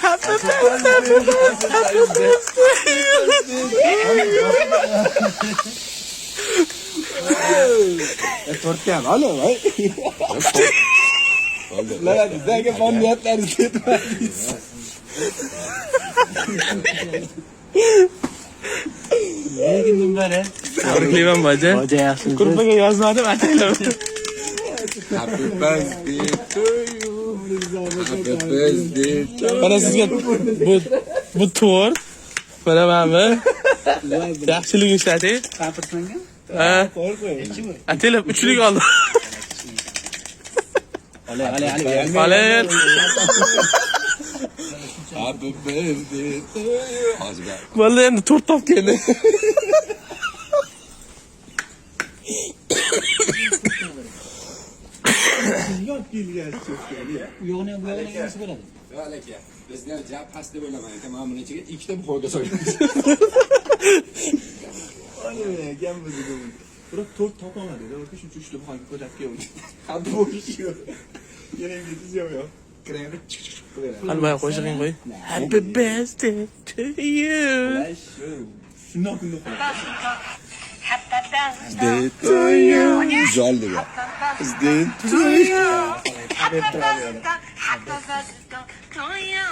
Happy birthday. Tortga ham alo voy. Lara bizga mamnuniyatlar izlayapmiz. Lekin bari. Tabriklayman baja. Baja yaxshi. Gruppaga yozmadim, ataylar. Happy birthday to you. Happy birthday to you. Mana sizga bu tort. Mana mana. Yaxshilik ishlating. Qapirsanga? Ha. Ataylar uchlik oldi. Ale. Olet. Happy birthday to you. Hozir. Vallahi endi tort topib keldi. Yo'g'ini ham bu yo'g'ini nasi bo'ladi? Yo'q aka. Bizni ham jab past deb o'ylaman. Mana buni ichiga ikkita buxorga so'yamiz. Ana, gam bizga. Biroq to'rt topolmadi-da. O'sha uchun uchta buxorga ko'tarib keldi. Haddi bo'lishi. Yana bizni yo'q. Kremni Qalbay qo'shig'ing qo'y. Happy birthday to you. shundoq kunda birthday to you. Güzeldi ya. Birthday to you. Happy birthday to you.